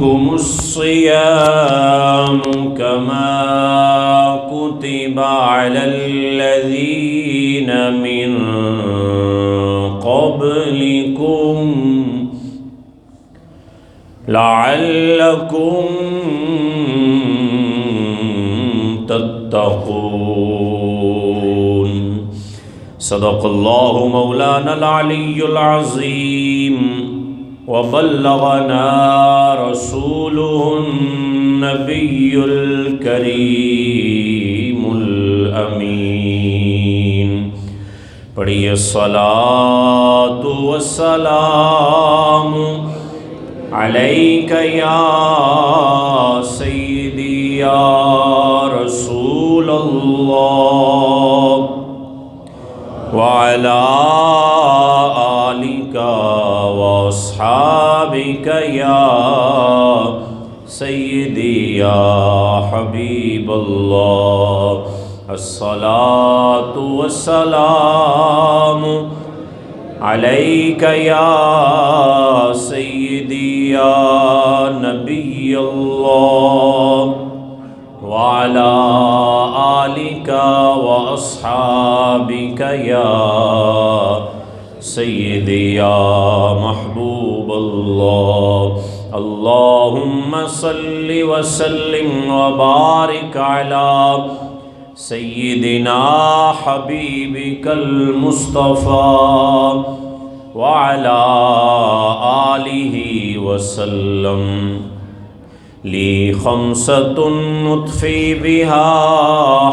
عليكم الصيام كما كتب على الذين من قبلكم لعلكم تتقون صدق الله مولانا العلي العظيم وبلغنا رسوله النبي الكريم الأمين پڑھیے الصلاة والسلام عليك يا سيدي يا رسول الله وعلى آلك واصحابك يا سيدي يا حبيب الله الصلاة والسلام عليك يا سيدي يا نبي الله وعلى آلك وأصحابك يا سيدي يا محبوب الله اللهم صل وسلم وبارك على سيدنا حبيبك المصطفى وعلى آله وسلم لي خمسة نطفي بها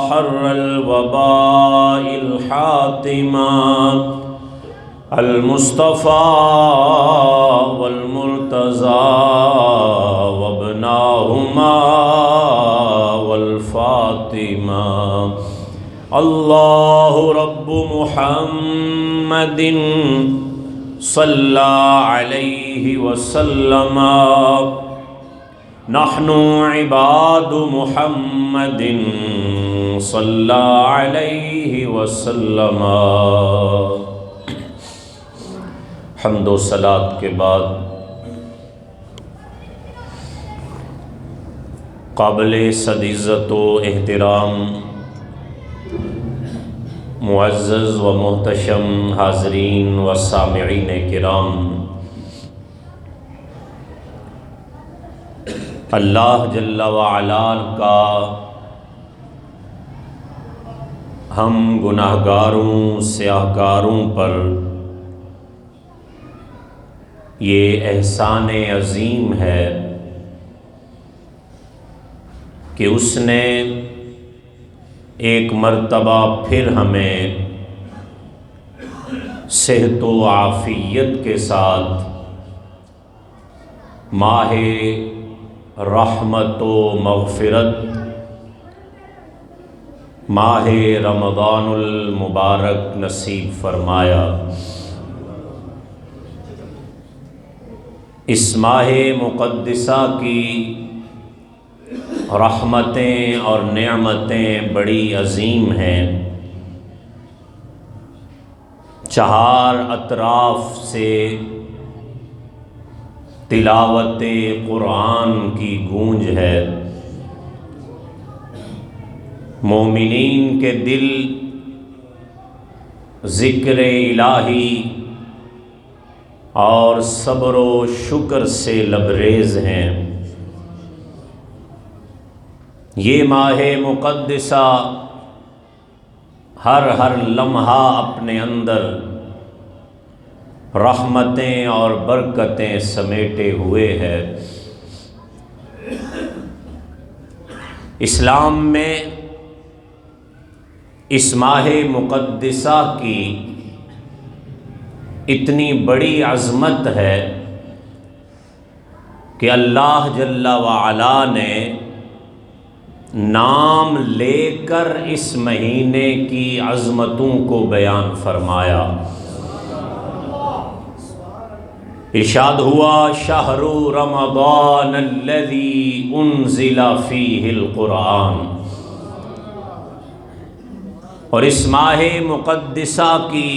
حر الوباء الحاتمة المصطفى والمرتضى وابناهما والفاطمة الله رب محمد صلى عليه وسلم نحن عباد محمد صلى عليه وسلم حمد و صلات کے بعد قابل صد عزت و احترام معزز و محتشم حاضرین و سامعین کرام، اللہ جل وعلا کا ہم گناہگاروں سیاہکاروں پر یہ احسان عظیم ہے کہ اس نے ایک مرتبہ پھر ہمیں صحت و عافیت کے ساتھ ماہ رحمت و مغفرت ماہ رمضان المبارک نصیب فرمایا۔ اس ماہ مقدسہ کی رحمتیں اور نعمتیں بڑی عظیم ہیں، چہار اطراف سے تلاوت قرآن کی گونج ہے، مومنین کے دل ذکر الہی اور صبر و شکر سے لبریز ہیں۔ یہ ماہ مقدسہ ہر لمحہ اپنے اندر رحمتیں اور برکتیں سمیٹے ہوئے ہے۔ اسلام میں اس ماہ مقدسہ کی اتنی بڑی عظمت ہے کہ اللہ جل وعلا نے نام لے کر اس مہینے کی عظمتوں کو بیان فرمایا۔ ارشاد ہوا شہر رمضان الذی انزل فیہ القرآن، اور اس ماہ مقدسہ کی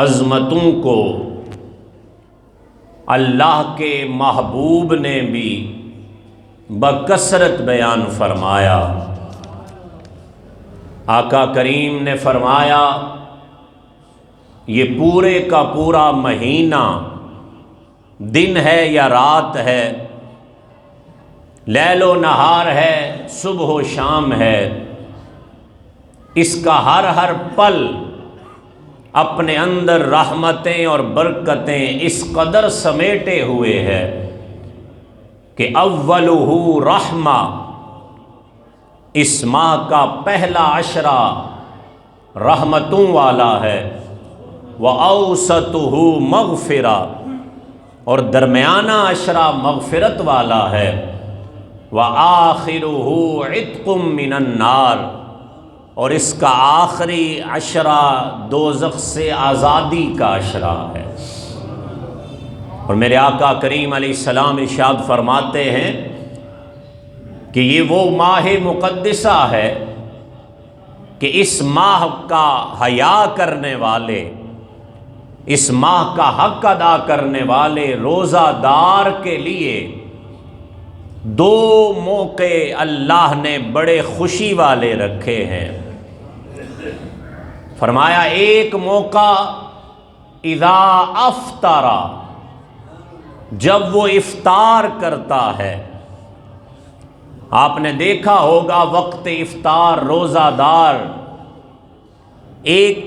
عظمتوں کو اللہ کے محبوب نے بھی بکثرت بیان فرمایا۔ آقا کریم نے فرمایا یہ پورے کا پورا مہینہ دن ہے یا رات ہے، لیل و نہار ہے، صبح و شام ہے، اس کا ہر پل اپنے اندر رحمتیں اور برکتیں اس قدر سمیٹے ہوئے ہے کہ اولہ رحمہ، اس ماہ کا پہلا عشرہ رحمتوں والا ہے، وَأَوْسَطُهُ مَغْفِرَةٌ، اور درمیانہ عشرہ مغفرت والا ہے، وَآخِرُهُ عِتْقٌ مِّنَ النَّارِ، اور اس کا آخری عشرہ دوزخ سے آزادی کا عشرہ ہے۔ اور میرے آقا کریم علیہ السلام ارشاد فرماتے ہیں کہ یہ وہ ماہ مقدسہ ہے کہ اس ماہ کا حیا کرنے والے، اس ماہ کا حق ادا کرنے والے روزہ دار کے لیے دو موقع اللہ نے بڑے خوشی والے رکھے ہیں۔ فرمایا ایک موقع اذا افطر، جب وہ افطار کرتا ہے۔ آپ نے دیکھا ہوگا وقت افطار روزہ دار ایک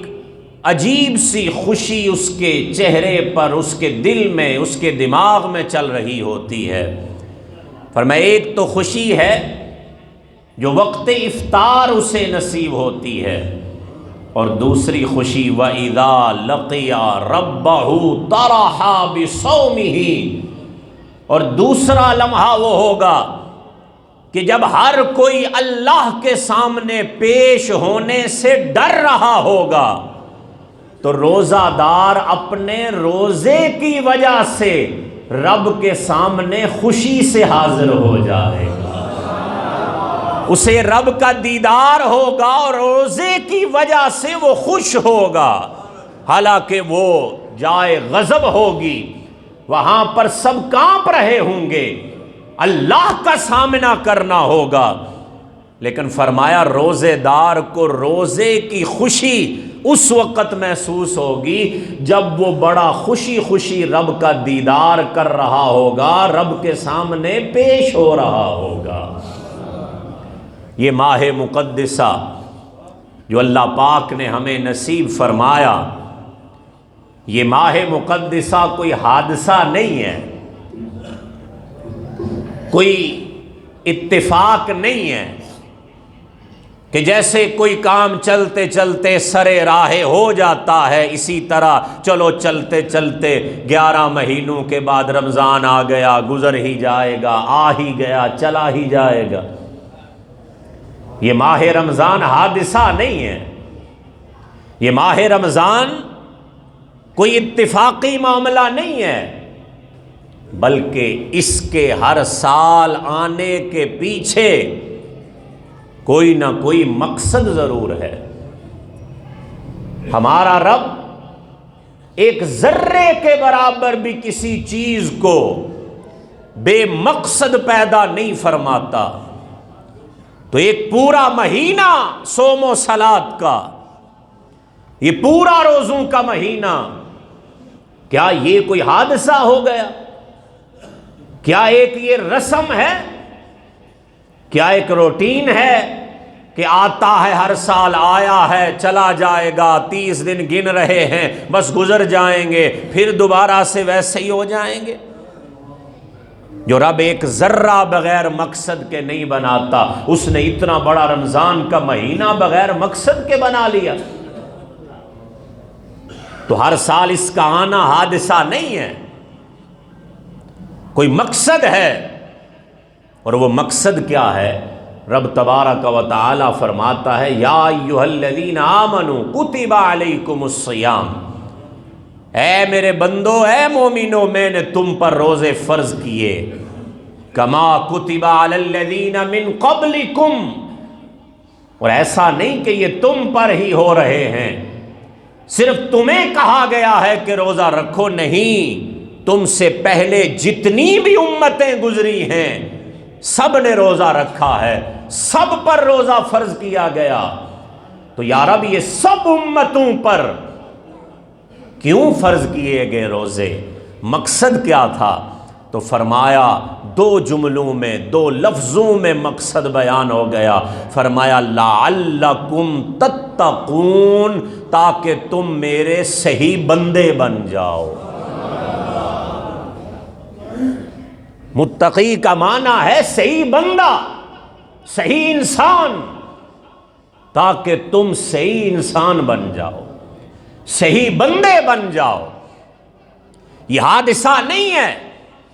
عجیب سی خوشی اس کے چہرے پر، اس کے دل میں، اس کے دماغ میں چل رہی ہوتی ہے۔ فرمایا ایک تو خوشی ہے جو وقت افطار اسے نصیب ہوتی ہے، اور دوسری خوشی وَإِذَا لَقِيَ رَبَّهُ طَرَحَ بِصَوْمِهِ، اور دوسرا لمحہ وہ ہوگا کہ جب ہر کوئی اللہ کے سامنے پیش ہونے سے ڈر رہا ہوگا تو روزہ دار اپنے روزے کی وجہ سے رب کے سامنے خوشی سے حاضر ہو جائے گا، اسے رب کا دیدار ہوگا اور روزے کی وجہ سے وہ خوش ہوگا، حالانکہ وہ جائے غضب ہوگی، وہاں پر سب کانپ رہے ہوں گے، اللہ کا سامنا کرنا ہوگا، لیکن فرمایا روزے دار کو روزے کی خوشی اس وقت محسوس ہوگی جب وہ بڑا خوشی خوشی رب کا دیدار کر رہا ہوگا، رب کے سامنے پیش ہو رہا ہوگا۔ یہ ماہ مقدسہ جو اللہ پاک نے ہمیں نصیب فرمایا، یہ ماہ مقدسہ کوئی حادثہ نہیں ہے، کوئی اتفاق نہیں ہے کہ جیسے کوئی کام چلتے چلتے سرے راہ ہو جاتا ہے، اسی طرح چلو چلتے چلتے 11 مہینوں کے بعد رمضان آ گیا، گزر ہی جائے گا، آ ہی گیا، چلا ہی جائے گا۔ یہ ماہ رمضان حادثہ نہیں ہے، یہ ماہ رمضان کوئی اتفاقی معاملہ نہیں ہے، بلکہ اس کے ہر سال آنے کے پیچھے کوئی نہ کوئی مقصد ضرور ہے۔ ہمارا رب ایک ذرے کے برابر بھی کسی چیز کو بے مقصد پیدا نہیں فرماتا، تو ایک پورا مہینہ صوم و صلات کا، یہ پورا روزوں کا مہینہ، کیا یہ کوئی حادثہ ہو گیا؟ کیا ایک یہ رسم ہے؟ کیا ایک روٹین ہے کہ آتا ہے ہر سال، آیا ہے چلا جائے گا، 30 دن گن رہے ہیں بس گزر جائیں گے، پھر دوبارہ سے ویسے ہی ہو جائیں گے؟ جو رب ایک ذرہ بغیر مقصد کے نہیں بناتا، اس نے اتنا بڑا رمضان کا مہینہ بغیر مقصد کے بنا لیا، تو ہر سال اس کا آنا حادثہ نہیں ہے، کوئی مقصد ہے۔ اور وہ مقصد کیا ہے؟ رب تبارک و تعالی فرماتا ہے یا ایھا الذین آمنوا کتب علیکم الصیام، اے میرے بندو، اے مومنو، میں نے تم پر روزے فرض کیے، کما کتب علی الذین من قبلکم، اور ایسا نہیں کہ یہ تم پر ہی ہو رہے ہیں، صرف تمہیں کہا گیا ہے کہ روزہ رکھو، نہیں، تم سے پہلے جتنی بھی امتیں گزری ہیں سب نے روزہ رکھا ہے، سب پر روزہ فرض کیا گیا، تو یا رب یہ سب امتوں پر کیوں فرض کیے گئے روزے؟ مقصد کیا تھا؟ تو فرمایا دو جملوں میں، دو لفظوں میں مقصد بیان ہو گیا، فرمایا لعلکم تتقون، تاکہ تم میرے صحیح بندے بن جاؤ۔ متقی کا معنی ہے صحیح بندہ، صحیح انسان، تاکہ تم صحیح انسان بن جاؤ، صحیح بندے بن جاؤ۔ یہ حادثہ نہیں ہے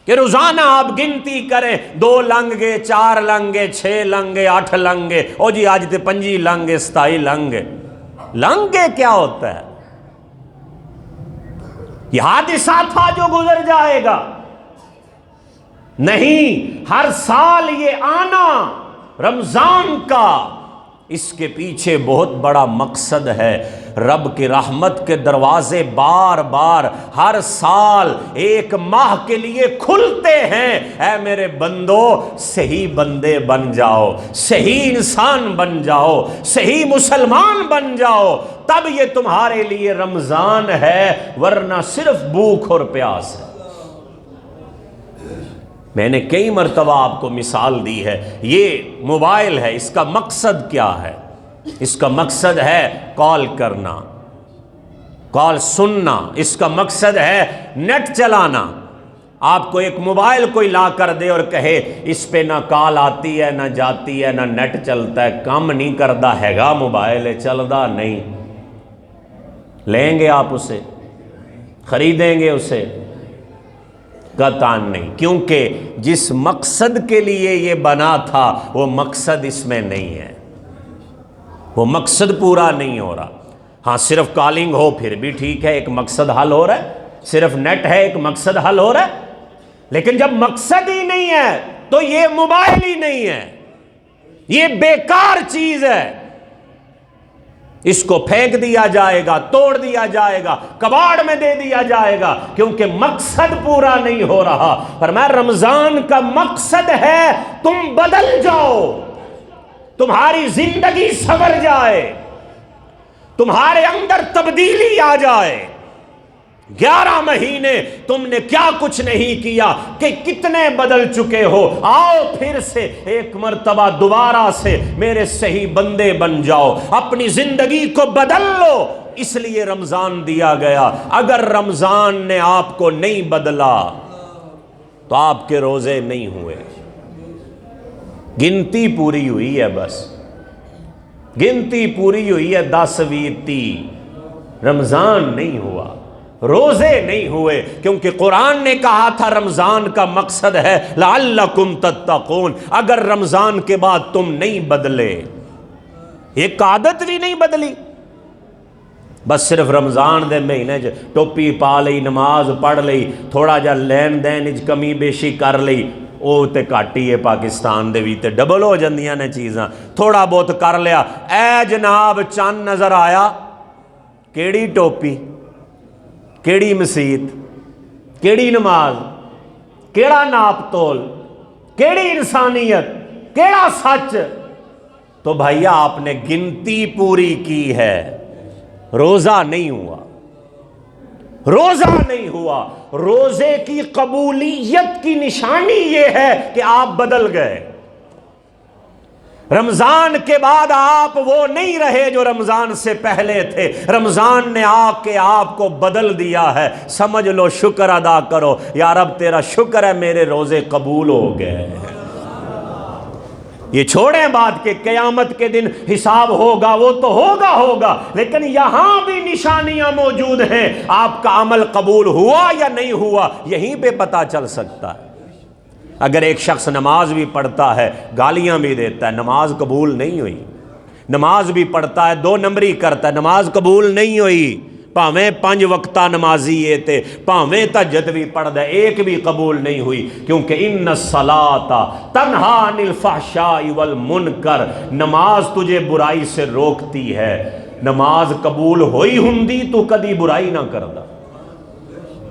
کہ روزانہ آپ گنتی کریں، 2 لنگے، 4 لنگے، 6 لنگے، 8 لنگے، او جی آج تے 25 لنگے، 27 لنگے۔ لنگے کیا ہوتا ہے؟ یہ حادثہ تھا جو گزر جائے گا، نہیں، ہر سال یہ آنا رمضان کا، اس کے پیچھے بہت بڑا مقصد ہے۔ رب کی رحمت کے دروازے بار بار ہر سال ایک ماہ کے لیے کھلتے ہیں۔ اے میرے بندو، صحیح بندے بن جاؤ، صحیح انسان بن جاؤ، صحیح مسلمان بن جاؤ، تب یہ تمہارے لیے رمضان ہے، ورنہ صرف بھوک اور پیاس ہے۔ میں نے کئی مرتبہ آپ کو مثال دی ہے، یہ موبائل ہے، اس کا مقصد کیا ہے؟ اس کا مقصد ہے کال کرنا، کال سننا، اس کا مقصد ہے نیٹ چلانا۔ آپ کو ایک موبائل کوئی لا کر دے اور کہے اس پہ نہ کال آتی ہے، نہ جاتی ہے، نہ نیٹ چلتا ہے، کام نہیں کردا ہے گا موبائل ہے، چلدا نہیں، لیں گے آپ اسے؟ خریدیں گے اسے؟ قطعاً نہیں، کیونکہ جس مقصد کے لیے یہ بنا تھا وہ مقصد اس میں نہیں ہے، وہ مقصد پورا نہیں ہو رہا۔ ہاں صرف کالنگ ہو پھر بھی ٹھیک ہے، ایک مقصد حل ہو رہا ہے، صرف نیٹ ہے ایک مقصد حل ہو رہا ہے، لیکن جب مقصد ہی نہیں ہے تو یہ موبائل ہی نہیں ہے، یہ بیکار چیز ہے، اس کو پھینک دیا جائے گا، توڑ دیا جائے گا، کباڑ میں دے دیا جائے گا، کیونکہ مقصد پورا نہیں ہو رہا۔ فرمایا رمضان کا مقصد ہے تم بدل جاؤ، تمہاری زندگی سنور جائے، تمہارے اندر تبدیلی آ جائے۔ 11 مہینے تم نے کیا کچھ نہیں کیا کہ کتنے بدل چکے ہو، آؤ پھر سے ایک مرتبہ دوبارہ سے میرے صحیح بندے بن جاؤ، اپنی زندگی کو بدل لو۔ اس لیے رمضان دیا گیا۔ اگر رمضان نے آپ کو نہیں بدلا تو آپ کے روزے نہیں ہوئے، گنتی پوری ہوئی ہے، بس گنتی پوری ہوئی ہے، 10 20 30، رمضان نہیں ہوا، روزے نہیں ہوئے، کیونکہ قرآن نے کہا تھا رمضان کا مقصد ہے لعلکم تتقون۔ اگر رمضان کے بعد تم نہیں بدلے، ایک عادت بھی نہیں بدلی، بس صرف رمضان دے مہینے ٹوپی پا لئی، نماز پڑھ لئی، تھوڑا جا لین دین کمی بیشی کر لئی، وہ تے کاٹی ہے پاکستان دے بھی تے ڈبل ہو جاندیاں نے چیزاں، تھوڑا بہت کر لیا، اے جناب چند نظر آیا، کیڑی ٹوپی، کیڑی مسیت، کیڑی نماز، کیڑا ناپ تول، کیڑی انسانیت، کیڑا سچ؟ تو بھائیا آپ نے گنتی پوری کی ہے، روزہ نہیں ہوا، روزہ نہیں ہوا۔ روزے کی قبولیت کی نشانی یہ ہے کہ آپ بدل گئے، رمضان کے بعد آپ وہ نہیں رہے جو رمضان سے پہلے تھے، رمضان نے آ کے آپ کو بدل دیا ہے۔ سمجھ لو، شکر ادا کرو، یا رب تیرا شکر ہے میرے روزے قبول ہو گئے۔ یہ چھوڑیں بات کہ قیامت کے دن حساب ہوگا، وہ تو ہوگا، لیکن یہاں بھی نشانیاں موجود ہیں، آپ کا عمل قبول ہوا یا نہیں ہوا یہیں پہ پتہ چل سکتا ہے۔ اگر ایک شخص نماز بھی پڑھتا ہے، گالیاں بھی دیتا ہے، نماز قبول نہیں ہوئی، نماز بھی پڑھتا ہے، 2 نمبری کرتا ہے، نماز قبول نہیں ہوئی، پاویں 5 وقتہ نمازی یہ تھے، پاویں تہجد بھی پڑھ دے، ایک بھی قبول نہیں ہوئی، کیونکہ ان الصلاۃ تنہی عن الفحشاء والمنکر، نماز تجھے برائی سے روکتی ہے۔ نماز قبول ہوئی ہندی تو کدی برائی نہ کردا،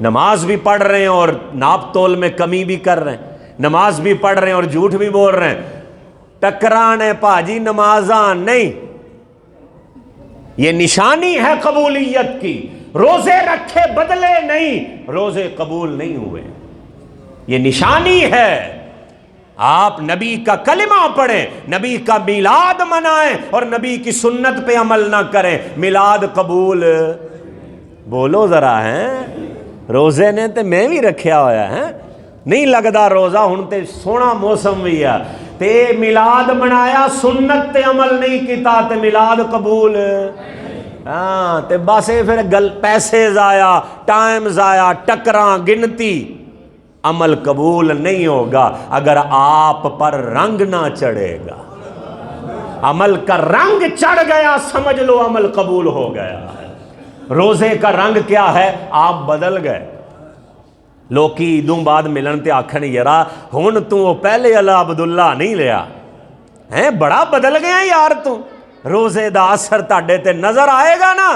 نماز بھی پڑھ رہے ہیں اور ناپ تول میں کمی بھی کر رہے ہیں، نماز بھی پڑھ رہے ہیں اور جھوٹ بھی بول رہے ہیں۔ ٹکران ہے پاجی، نمازاں نہیں۔ یہ نشانی ہے قبولیت کی۔ روزے رکھے بدلے نہیں، روزے قبول نہیں ہوئے، یہ نشانی ہے۔ آپ نبی کا کلمہ پڑھیں، نبی کا میلاد منائیں اور نبی کی سنت پہ عمل نہ کریں، میلاد قبول بولو ذرا ہیں۔ روزے نے تے میں بھی رکھیا ہویا ہے، نہیں لگدا روزہ، ہن تے سونا موسم بھی ہے تے میلاد منایا، سنت تے عمل نہیں کیتا تے میلاد قبول ہاں تے بس پھر گل پیسے ضائع، ٹائم ضائع، ٹکراں گنتی، عمل قبول نہیں ہوگا اگر آپ پر رنگ نہ چڑھے گا۔ عمل کا رنگ چڑھ گیا سمجھ لو عمل قبول ہو گیا ہے۔ روزے کا رنگ کیا ہے؟ آپ بدل گئے۔ لوکی عیدوں بعد ملن تے آکھن یرا ہن تو پہلے اللہ عبداللہ نہیں لیا ہیں، بڑا بدل گیا یار تو۔ روزے دا اثر تاڈے تے نظر آئے گا نا،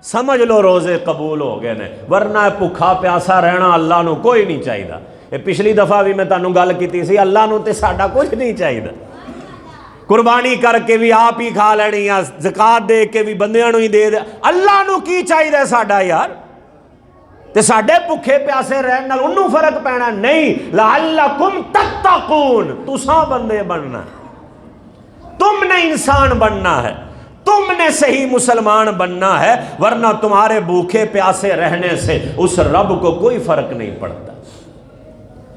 سمجھ لو روزے قبول ہو گئے نے، ورنہ بھکھا پیاسا رہنا اللہ نو کوئی نہیں چاہیے۔ یہ پچھلی دفعہ بھی میں تانوں گل کیتی سی، اللہ نو تے ساڈا کچھ نہیں چاہیے۔ قربانی کر کے بھی آپ ہی کھا لینی ہے، زکات دے کے بھی بندیاں نو ہی دے دے، اللہ نو کی چاہیے ساڈا یار؟ تے ساڈے بھکھے پیاسے رہن نال انہوں فرق پینا نہیں۔ لعلکم تتقون، تساں بندے بننا، تم نے انسان بننا ہے، تم نے صحیح مسلمان بننا ہے، ورنہ تمہارے بھوکے پیاسے رہنے سے اس رب کو کوئی فرق نہیں پڑتا۔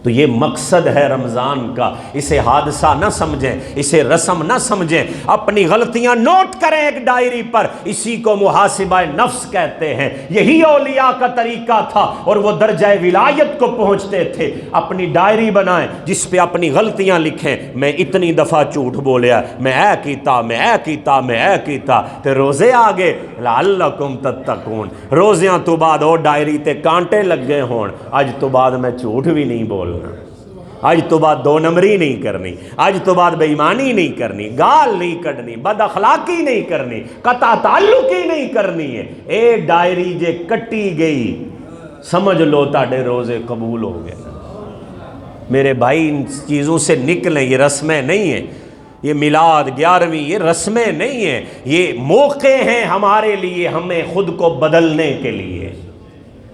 تو یہ مقصد ہے رمضان کا، اسے حادثہ نہ سمجھیں، اسے رسم نہ سمجھیں، اپنی غلطیاں نوٹ کریں ایک ڈائری پر، اسی کو محاسبہ نفس کہتے ہیں۔ یہی اولیاء کا طریقہ تھا اور وہ درجہ ولایت کو پہنچتے تھے۔ اپنی ڈائری بنائیں جس پہ اپنی غلطیاں لکھیں، میں اتنی دفعہ جھوٹ بولیا، میں اے کیتا، میں اے کیتا، میں اے کیتا، تے روزے آگے لعلکم تتقون۔ روزیاں تو بعد وہ ڈائری تے کانٹے لگ گئے ہون، اج تو بعد میں جھوٹ بھی نہیں بولنا، آج تو بعد دو نمبری نہیں کرنی، آج تو بعد بے ایمانی نہیں کرنی، گال نہیں کڈنی، بد اخلاقی نہیں کرنی، قطع تعلقی نہیں کرنی ہے۔ اے ڈائری جے کٹی گئی سمجھ لو تاڑے روزے قبول ہو گئے۔ میرے بھائی ان چیزوں سے نکلیں، یہ رسمیں نہیں ہیں، یہ میلاد 11ویں یہ رسمیں نہیں ہیں، یہ موقع ہیں ہمارے لیے، ہمیں خود کو بدلنے کے لیے،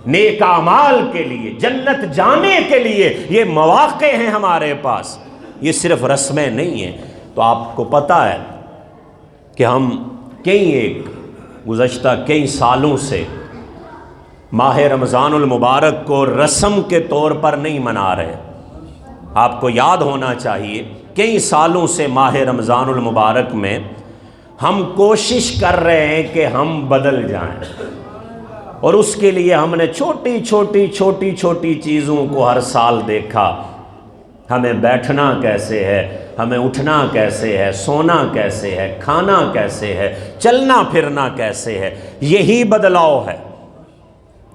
نیک اعمال کے لیے، جنت جانے کے لیے یہ مواقع ہیں ہمارے پاس، یہ صرف رسمیں نہیں ہیں۔ تو آپ کو پتہ ہے کہ ہم گزشتہ کئی سالوں سے ماہ رمضان المبارک کو رسم کے طور پر نہیں منا رہے۔ آپ کو یاد ہونا چاہیے کئی سالوں سے ماہ رمضان المبارک میں ہم کوشش کر رہے ہیں کہ ہم بدل جائیں، اور اس کے لیے ہم نے چھوٹی چھوٹی چیزوں کو ہر سال دیکھا۔ ہمیں بیٹھنا کیسے ہے، ہمیں اٹھنا کیسے ہے، سونا کیسے ہے، کھانا کیسے ہے، چلنا پھرنا کیسے ہے، یہی بدلاؤ ہے،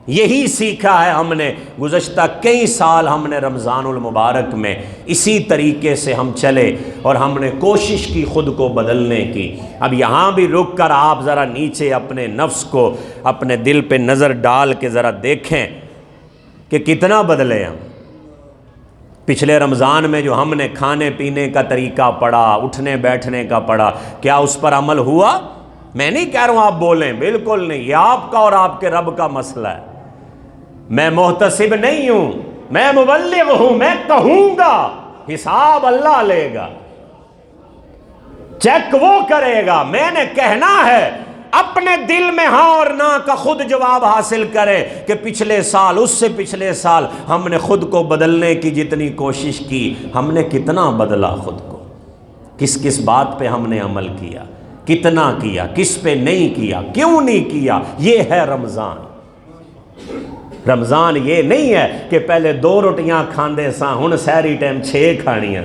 یہی سیکھا ہے ہم نے گزشتہ کئی سال۔ ہم نے رمضان المبارک میں اسی طریقے سے ہم چلے اور ہم نے کوشش کی خود کو بدلنے کی۔ اب یہاں بھی رک کر آپ ذرا نیچے اپنے نفس کو، اپنے دل پہ نظر ڈال کے ذرا دیکھیں کہ کتنا بدلے ہم۔ پچھلے رمضان میں جو ہم نے کھانے پینے کا طریقہ پڑھا، اٹھنے بیٹھنے کا پڑھا، کیا اس پر عمل ہوا؟ میں نہیں کہہ رہا ہوں آپ بولیں، بالکل نہیں، یہ آپ کا اور آپ کے رب کا مسئلہ ہے۔ میں محتسب نہیں ہوں، میں مبلغ ہوں، میں کہوں گا، حساب اللہ لے گا، چیک وہ کرے گا، میں نے کہنا ہے۔ اپنے دل میں ہاں اور نہ کا خود جواب حاصل کرے کہ پچھلے سال، اس سے پچھلے سال ہم نے خود کو بدلنے کی جتنی کوشش کی، ہم نے کتنا بدلا خود کو، کس کس بات پہ ہم نے عمل کیا، کتنا کیا، کس پہ نہیں کیا، کیوں نہیں کیا۔ یہ ہے رمضان۔ رمضان یہ نہیں ہے کہ پہلے 2 روٹیاں کھاندے ساں ہن سحری ٹائم 6 کھانیاں،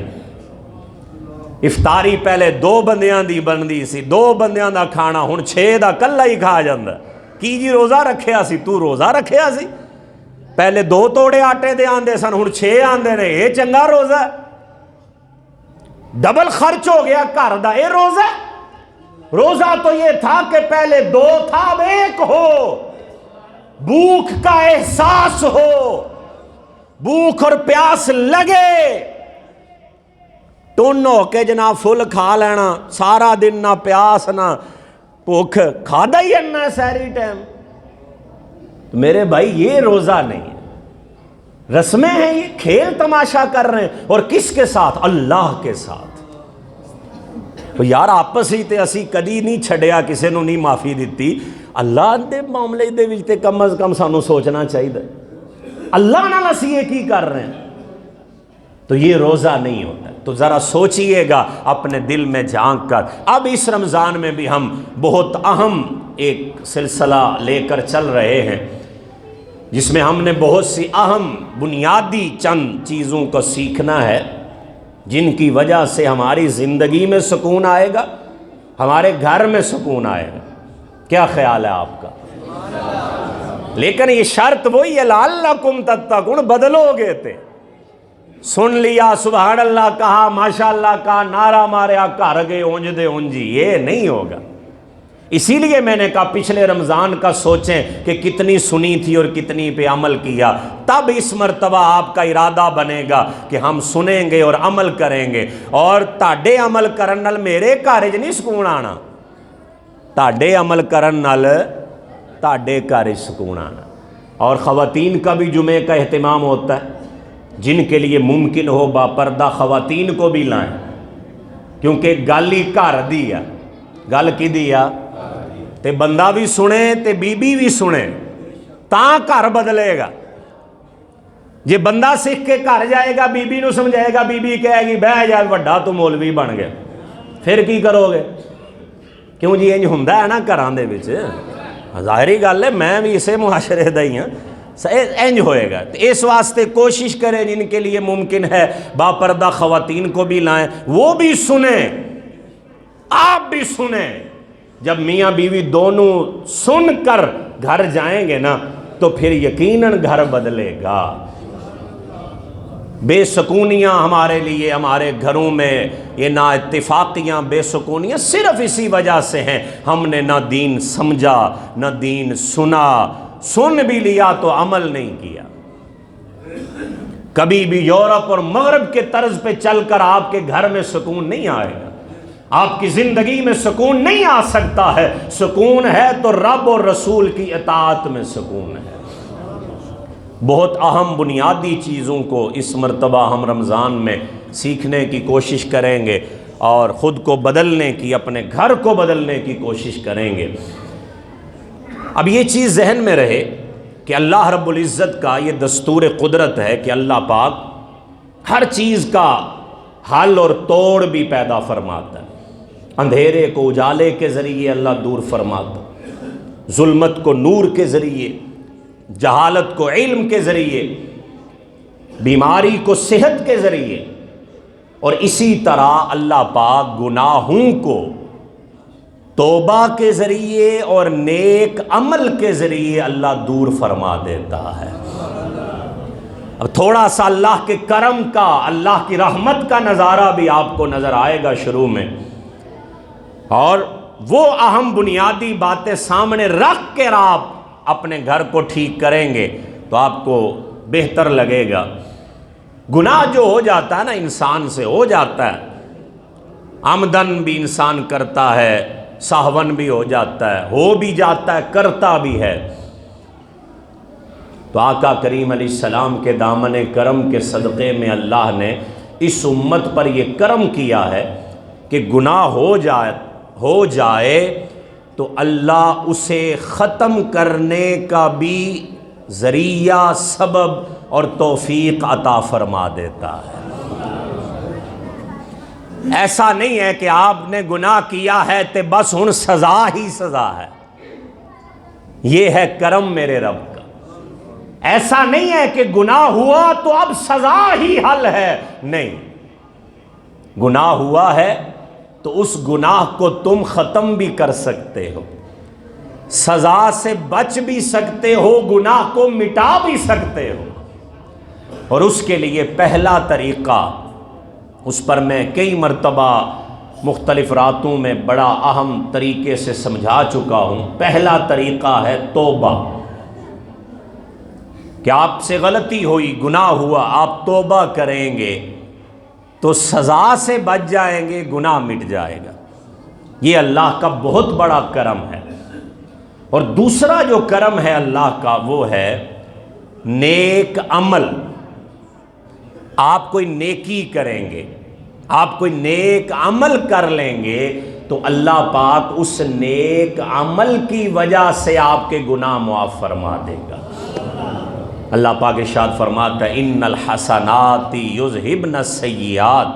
افطاری پہلے 2 بندیاں دی بندی سی، 2 بندیاں دا کھانا ہن 6 دا کلا ہی کھا جاندا۔ کی جی روزہ رکھیا سی، تو روزہ رکھیا سی، پہلے 2 توڑے آٹے دے آندے سن ہن 6 آندے نے، یہ چنگا روزہ ہے؟ ڈبل خرچ ہو گیا گھر دا، یہ روزہ ہے؟ روزہ تو یہ تھا کہ پہلے 2 تھا اب 1 ہو، بھوک کا احساس ہو، بھوک اور پیاس لگے، ٹون ہو کے جناب فل کھا لینا، سارا دن نہ پیاس نہ بھوک، کھادا ہی ہے سحری ٹائم، تو میرے بھائی یہ روزہ نہیں ہے، رسمیں ہیں، یہ کھیل تماشا کر رہے ہیں، اور کس کے ساتھ؟ اللہ کے ساتھ۔ تو یار آپس ہی تے اسی کدی نہیں چھڑیا، کسے نو نہیں معافی دیتی، اللہ دے معاملے دے وچ تے کم از کم سانو سوچنا چاہیے، اللہ نال اسی یہ کی کر رہے ہیں، تو یہ روزہ نہیں ہوتا۔ تو ذرا سوچئے گا اپنے دل میں جھانک کر۔ اب اس رمضان میں بھی ہم بہت اہم ایک سلسلہ لے کر چل رہے ہیں، جس میں ہم نے بہت سی اہم بنیادی چند چیزوں کو سیکھنا ہے، جن کی وجہ سے ہماری زندگی میں سکون آئے گا، ہمارے گھر میں سکون آئے گا۔ کیا خیال ہے آپ کا؟ لیکن یہ شرط وہی ہے، لعلکم تتقون، بدلو گے تے سن لیا، سبحان اللہ کہا، ماشاء اللہ کہا، نعرہ ماریا، گھر گئے اونج دے اونجی، یہ نہیں ہوگا۔ اسی لیے میں نے کہا پچھلے رمضان کا سوچیں کہ کتنی سنی تھی اور کتنی پہ عمل کیا، تب اس مرتبہ آپ کا ارادہ بنے گا کہ ہم سنیں گے اور عمل کریں گے، اور تاڑے عمل کرن نال میرے کارج نہیں سکون آنا، تاڑے عمل کرن نال تاڑے کارج سکون آنا۔ اور خواتین کا بھی جمعے کا اہتمام ہوتا ہے، جن کے لیے ممکن ہو با پردہ خواتین کو بھی لائیں، کیونکہ گل ہی گھر دی ہے، گل کی دیا تے بندہ بھی سنے تے بی بی بھی سنے، تاں گھر بدلے گا۔ جے بندہ سکھ کے گھر جائے گا، بی بی نو سمجھائے گا، بی بی کہے گی بہ جا وڈا تو مولوی بن گیا، پھر کی کرو گے؟ کیوں جی انج ہوندا ہے نا گھراں دے وچ، ظاہری گل ہے، میں بھی اسے معاشرے دا ہی ہاں، انج ہوئے گا۔ تو اس واسطے کوشش کریں جن کے لیے ممکن ہے باپردہ خواتین کو بھی لائیں، وہ بھی سنیں، آپ بھی سنیں۔ جب میاں بیوی دونوں سن کر گھر جائیں گے نا تو پھر یقیناً گھر بدلے گا۔ بے سکونیاں ہمارے لیے ہمارے گھروں میں، یہ نا اتفاقیاں، بے سکونیاں صرف اسی وجہ سے ہیں، ہم نے نہ دین سمجھا نہ دین سنا، سن بھی لیا تو عمل نہیں کیا۔ کبھی بھی یورپ اور مغرب کے طرز پہ چل کر آپ کے گھر میں سکون نہیں آئے گا، آپ کی زندگی میں سکون نہیں آ سکتا ہے۔ سکون ہے تو رب اور رسول کی اطاعت میں سکون ہے۔ بہت اہم بنیادی چیزوں کو اس مرتبہ ہم رمضان میں سیکھنے کی کوشش کریں گے، اور خود کو بدلنے کی، اپنے گھر کو بدلنے کی کوشش کریں گے۔ اب یہ چیز ذہن میں رہے کہ اللہ رب العزت کا یہ دستور قدرت ہے کہ اللہ پاک ہر چیز کا حل اور توڑ بھی پیدا فرماتا ہے۔ اندھیرے کو اجالے کے ذریعے اللہ دور فرماتا، ظلمت کو نور کے ذریعے، جہالت کو علم کے ذریعے، بیماری کو صحت کے ذریعے، اور اسی طرح اللہ پاک گناہوں کو توبہ کے ذریعے اور نیک عمل کے ذریعے اللہ دور فرما دیتا ہے۔ اب تھوڑا سا اللہ کے کرم کا، اللہ کی رحمت کا نظارہ بھی آپ کو نظر آئے گا شروع میں، اور وہ اہم بنیادی باتیں سامنے رکھ کے آپ اپنے گھر کو ٹھیک کریں گے تو آپ کو بہتر لگے گا۔ گناہ جو ہو جاتا ہے نا، انسان سے ہو جاتا ہے، عمدن بھی انسان کرتا ہے، سہون بھی ہو جاتا ہے، ہو بھی جاتا ہے، کرتا بھی ہے، تو آقا کریم علیہ السلام کے دامن کرم کے صدقے میں اللہ نے اس امت پر یہ کرم کیا ہے کہ گناہ ہو جائے تو اللہ اسے ختم کرنے کا بھی ذریعہ، سبب اور توفیق عطا فرما دیتا ہے۔ ایسا نہیں ہے کہ آپ نے گناہ کیا ہے تو بس ہن سزا ہی سزا ہے، یہ ہے کرم میرے رب کا۔ ایسا نہیں ہے کہ گناہ ہوا تو اب سزا ہی حل ہے، نہیں، گناہ ہوا ہے تو اس گناہ کو تم ختم بھی کر سکتے ہو، سزا سے بچ بھی سکتے ہو، گناہ کو مٹا بھی سکتے ہو، اور اس کے لیے پہلا طریقہ، اس پر میں کئی مرتبہ مختلف راتوں میں بڑا اہم طریقے سے سمجھا چکا ہوں، پہلا طریقہ ہے توبہ۔ کہ آپ سے غلطی ہوئی، گناہ ہوا، آپ توبہ کریں گے تو سزا سے بچ جائیں گے، گناہ مٹ جائے گا۔ یہ اللہ کا بہت بڑا کرم ہے۔ اور دوسرا جو کرم ہے اللہ کا وہ ہے نیک عمل۔ آپ کوئی نیکی کریں گے، آپ کوئی نیک عمل کر لیں گے تو اللہ پاک اس نیک عمل کی وجہ سے آپ کے گناہ معاف فرما دے گا۔ اللہ پاک ارشاد فرماتا ہے ان الحسنات یذہبن السیئات،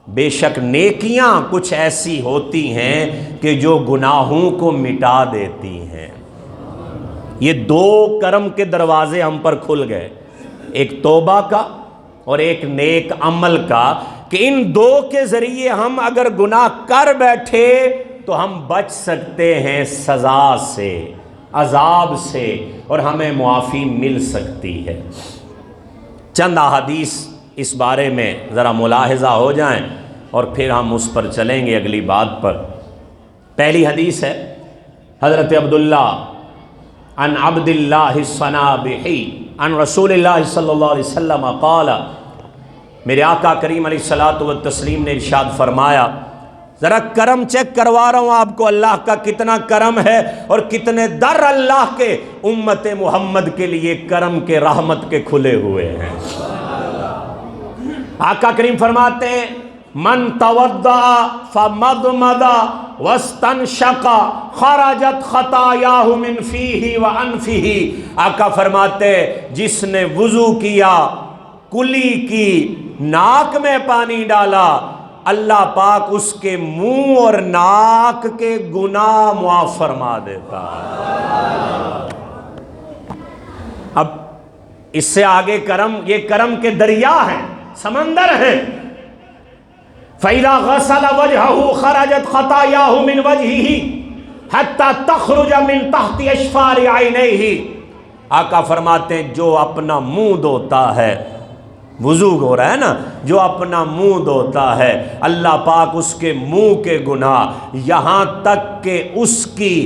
بے شک نیکیاں کچھ ایسی ہوتی ہیں کہ جو گناہوں کو مٹا دیتی ہیں۔ یہ دو کرم کے دروازے ہم پر کھل گئے، ایک توبہ کا اور ایک نیک عمل کا، کہ ان دو کے ذریعے ہم اگر گناہ کر بیٹھے تو ہم بچ سکتے ہیں سزا سے، عذاب سے، اور ہمیں معافی مل سکتی ہے۔ چند احادیث اس بارے میں ذرا ملاحظہ ہو جائیں اور پھر ہم اس پر چلیں گے اگلی بات پر۔ پہلی حدیث ہے حضرت عبداللہ عن عبد اللہ الصنابحی عن رسول اللہ صلی اللہ علیہ وسلم قال، میرے آقا کریم علیہ الصلاۃ والتسلیم نے ارشاد فرمایا، ذرا کرم چیک کروا رہا ہوں آپ کو، اللہ کا کتنا کرم ہے اور کتنے در اللہ کے امت محمد کے لیے کرم کے رحمت کے کھلے ہوئے ہیں۔ آقا کریم فرماتے ہیں من توضأ فمضمض واستنشق خرجت خطاياه من فيه وانفه، آقا فرماتے جس نے وضو کیا، کلی کی، ناک میں پانی ڈالا، اللہ پاک اس کے منہ اور ناک کے گناہ معاف فرما دیتا ہے۔ اب اس سے آگے کرم، یہ کرم کے دریا ہیں، سمندر ہیں۔ فَإِذَا غَسَلَ وَجْهَهُ خَرَجَتْ خَطَايَاهُ مِنْ وَجْهِهِ حَتَّى تَخْرُجَ مِنْ تَحْتِ أَشْفَارِ عَيْنَيْهِ، آقا فرماتے ہیں جو اپنا منہ دھوتا ہے، وضو ہو رہا ہے نا، جو اپنا منہ دھوتا ہے اللہ پاک اس کے منہ کے گناہ یہاں تک کہ اس کی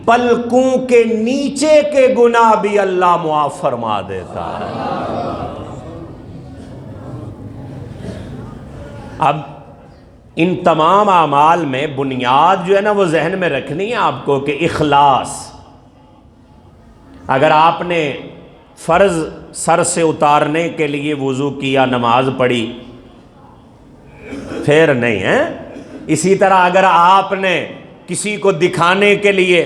پلکوں کے نیچے کے گناہ بھی اللہ معاف فرما دیتا ہے۔ اب ان تمام اعمال میں بنیاد جو ہے نا وہ ذہن میں رکھنی ہے آپ کو کہ اخلاص۔ اگر آپ نے فرض سر سے اتارنے کے لیے وضو کیا، نماز پڑھی، پھر نہیں ہے۔ اسی طرح اگر آپ نے کسی کو دکھانے کے لیے،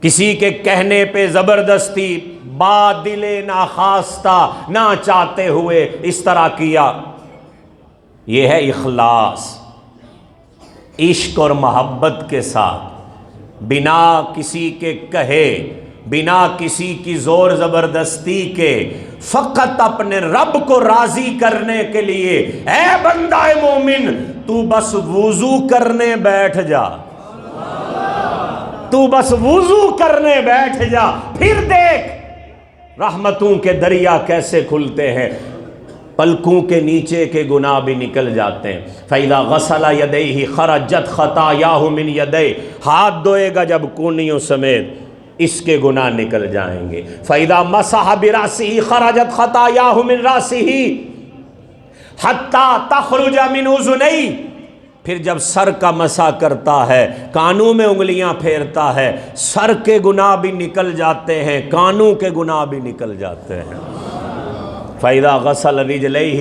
کسی کے کہنے پہ زبردستی، با دل ناخواستہ، نہ چاہتے ہوئے اس طرح کیا، یہ ہے اخلاص، عشق اور محبت کے ساتھ، بنا کسی کے کہے، بنا کسی کی زور زبردستی کے، فقط اپنے رب کو راضی کرنے کے لیے، اے بندہ مومن تو بس وضو کرنے بیٹھ جا، تو بس وضو کرنے بیٹھ جا، پھر دیکھ رحمتوں کے دریا کیسے کھلتے ہیں، پلکوں کے نیچے کے گناہ بھی نکل جاتے ہیں۔ فَإِذَا غَسَلَ يَدَيْهِ خَرَجَتْ خَطَايَاهُ مِنْ يَدَيْهِ، ہاتھ دھوئے گا جب کونیوں سمیت اس کے گناہ نکل جائیں گے۔ فَإِذَا مَسَحَ بِرَأْسِهِ خَرَجَتْ خَطَايَاهُ مِنْ رَأْسِهِ حَتَّى تَخْرُجَ مِنْ أُذُنَيْهِ، پھر جب سر کا مسح کرتا ہے، کانوں میں انگلیاں پھیرتا ہے، سر کے گناہ بھی نکل جاتے ہیں، کانوں کے گناہ بھی نکل جاتے ہیں۔ فَإِذَا غَسَلَ رِجْلَيْهِ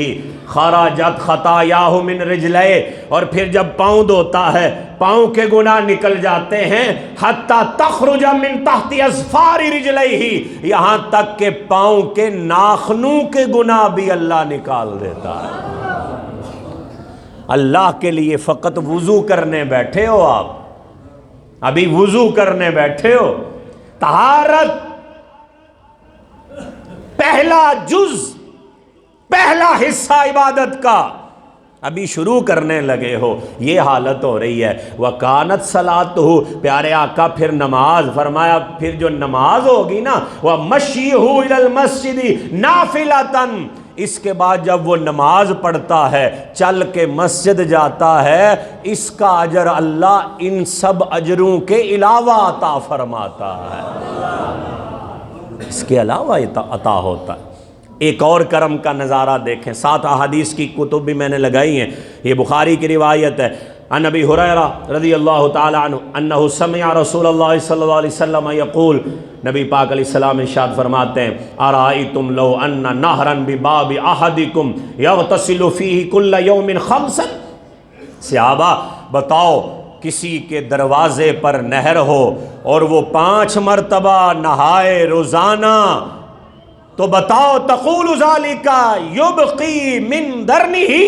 خَرَجَتْ خَطَايَاهُ مِنْ رِجْلَيْهِ، اور پھر جب پاؤں دھوتا ہے، پاؤں کے گناہ نکل جاتے ہیں، حَتَّى تَخْرُجَ مِنْ تَحْتِ أَظْفَارِ رِجْلَيْهِ، یہاں تک کہ پاؤں کے ناخنوں کے گناہ بھی اللہ نکال دیتا ہے۔ اللہ کے لیے فقط وضو کرنے بیٹھے ہو، آپ ابھی وضو کرنے بیٹھے ہو، طہارت پہلا جز، پہلا حصہ عبادت کا ابھی شروع کرنے لگے ہو، یہ حالت ہو رہی ہے۔ وَكَانَتْ صَلَاتُهُ، پیارے آقا پھر نماز، فرمایا پھر جو نماز ہوگی نا، وَمَشْيِهُ إِلَى الْمَسْجِدِ نَافِلَةً، اس کے بعد جب وہ نماز پڑھتا ہے، چل کے مسجد جاتا ہے، اس کا اجر اللہ ان سب اجروں کے علاوہ عطا فرماتا ہے۔ اس کے علاوہ عطا ہوتا ہے۔ ایک اور کرم کا نظارہ دیکھیں، 7 احادیث کی کتب بھی میں نے لگائی ہیں، یہ بخاری کی روایت ہے۔ عن ابی ہریرہ رضی اللہ تعالی عنہ انہ سمع رسول اللہ صلی اللہ علیہ وسلم یقول، نبی پاک علیہ السلام ارشاد فرماتے ہیں، ارائیتم لو ان نہرا بباب احدکم یغتسل فیہ کل یوم 5، صحابہ بتاؤ کسی کے دروازے پر نہر ہو اور وہ 5 مرتبہ نہائے روزانہ، تو بتاؤ تقول ذالک یبقی من درنہ،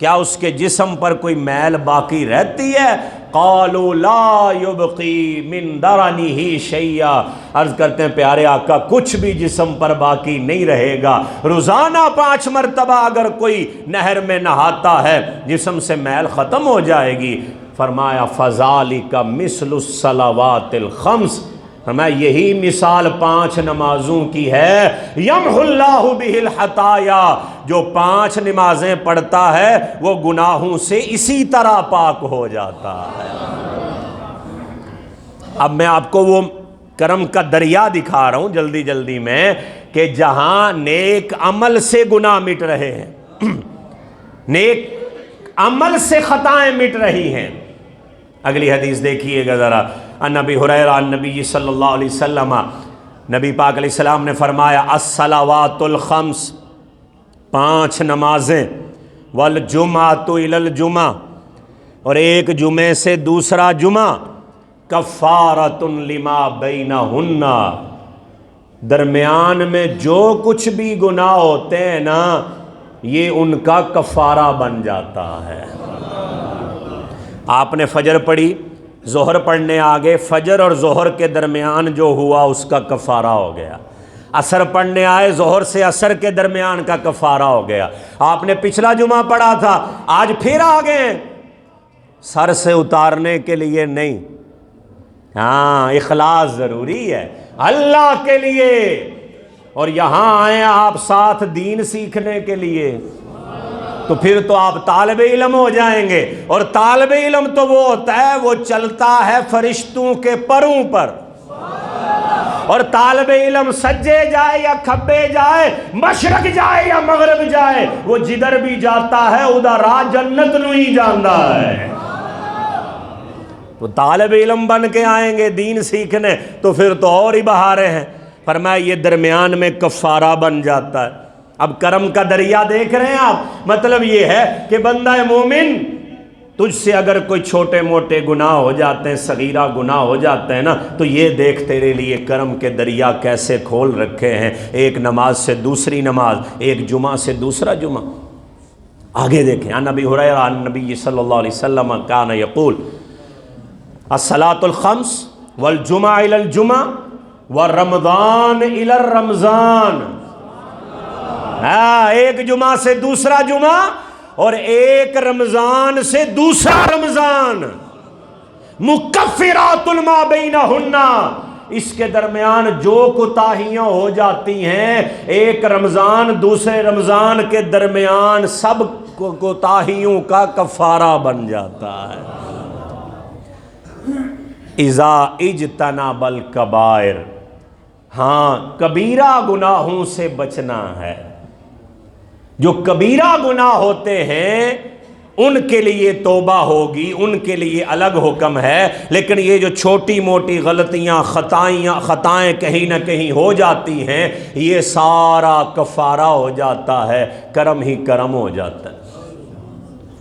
کیا اس کے جسم پر کوئی میل باقی رہتی ہے؟ قالوا لا یبقی من درنہ شیئا، عرض کرتے ہیں پیارے آقا کچھ بھی جسم پر باقی نہیں رہے گا، روزانہ 5 مرتبہ اگر کوئی نہر میں نہاتا ہے جسم سے میل ختم ہو جائے گی۔ فرمایا فذالک مثل الصلوات الخمس، فرمایا یہی مثال 5 نمازوں کی ہے، یمحو اللہ بہ الخطایا، جو 5 نمازیں پڑھتا ہے وہ گناہوں سے اسی طرح پاک ہو جاتا ہے۔ اب میں آپ کو وہ کرم کا دریا دکھا رہا ہوں جلدی جلدی میں، کہ جہاں نیک عمل سے گناہ مٹ رہے ہیں، نیک عمل سے خطائیں مٹ رہی ہیں۔ اگلی حدیث دیکھیے گا ذرا، ان ابی ہریرہ عن نبی صلی اللہ علیہ وسلم، نبی پاک علیہ السلام نے فرمایا الصلوات الخمس، 5 نمازیں، والجمعۃ الی الجمعہ، اور ایک جمعے سے دوسرا جمعہ، کفارۃ لما بینہن، درمیان میں جو کچھ بھی گناہ ہوتے ہیں نا یہ ان کا کفارہ بن جاتا ہے۔ آپ نے فجر پڑھی، ظہر پڑھنے آگے، فجر اور ظہر کے درمیان جو ہوا اس کا کفارہ ہو گیا، عصر پڑھنے آئے، ظہر سے عصر کے درمیان کا کفارہ ہو گیا، آپ نے پچھلا جمعہ پڑھا تھا آج پھر آ گئے، سر سے اتارنے کے لیے نہیں، ہاں اخلاص ضروری ہے اللہ کے لیے، اور یہاں آئے آپ ساتھ دین سیکھنے کے لیے، تو پھر تو آپ طالب علم ہو جائیں گے، اور طالب علم تو وہ ہوتا ہے وہ چلتا ہے فرشتوں کے پروں پر، اور طالب علم سجے جائے یا کھبے جائے، مشرق جائے یا مغرب جائے، وہ جدھر بھی جاتا ہے ادھر راہ جنت نو ہی جاندا ہے۔ تو طالب علم بن کے آئیں گے دین سیکھنے تو پھر تو اور ہی بہارے ہیں۔ فرمایا یہ درمیان میں کفارہ بن جاتا ہے۔ اب کرم کا دریا دیکھ رہے ہیں آپ، مطلب یہ ہے کہ بندہ مومن تجھ سے اگر کوئی چھوٹے موٹے گناہ ہو جاتے ہیں، صغیرہ گناہ ہو جاتے ہیں نا، تو یہ دیکھ تیرے لیے کرم کے دریا کیسے کھول رکھے ہیں، ایک نماز سے دوسری نماز، ایک جمعہ سے دوسرا جمعہ۔ آگے دیکھیں، عن ابی ہریرہ عن نبی صلی اللہ علیہ وسلم کان یقول الصلاۃ الخمس والجمعہ الی الجمعہ ورمضان الی الرمضان، ایک جمعہ سے دوسرا جمعہ اور ایک رمضان سے دوسرا رمضان، مکفرات ما بینہن، اس کے درمیان جو کوتاہیاں ہو جاتی ہیں ایک رمضان دوسرے رمضان کے درمیان سب کوتاہیوں کا کفارہ بن جاتا ہے۔ اذا اجتنب الکبائر، ہاں کبیرہ گناہوں سے بچنا ہے، جو کبیرہ گناہ ہوتے ہیں ان کے لیے توبہ ہوگی، ان کے لیے الگ حکم ہے، لیکن یہ جو چھوٹی موٹی غلطیاں خطائیں کہیں نہ کہیں ہو جاتی ہیں یہ سارا کفارہ ہو جاتا ہے، کرم ہی کرم ہو جاتا ہے۔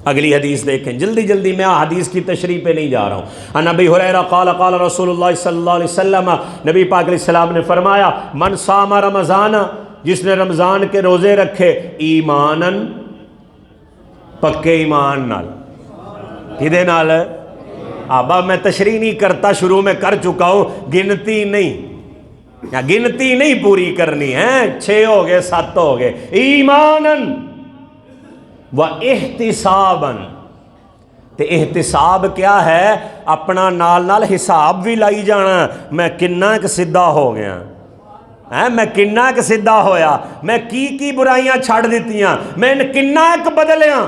اگلی حدیث دیکھیں، جلدی جلدی میں حدیث کی تشریح پہ نہیں جا رہا ہوں۔ عن ابی ہریرہ قال قال رسول اللہ صلی اللہ علیہ وسلم، نبی پاک علیہ السلام نے فرمایا من صام رمضان، جس نے رمضان کے روزے رکھے، ایمانن، پکے ایمان نال، کدے نال؟ اب میں تشریح نہیں کرتا، شروع میں کر چکا ہوں، گنتی نہیں پوری کرنی ہے، 6 ہو گئے 7 ہو گئے، ایمانن و احتساباً، تے احتساب کیا ہے؟ اپنا نال نال حساب بھی لائی جانا، میں کننا ایک سدھا ہو گیا، میں کننا ایک سدھا ہویا، میں کی برائیاں چھاڑ دیتیاں، میں کننا ایک بدلیاں،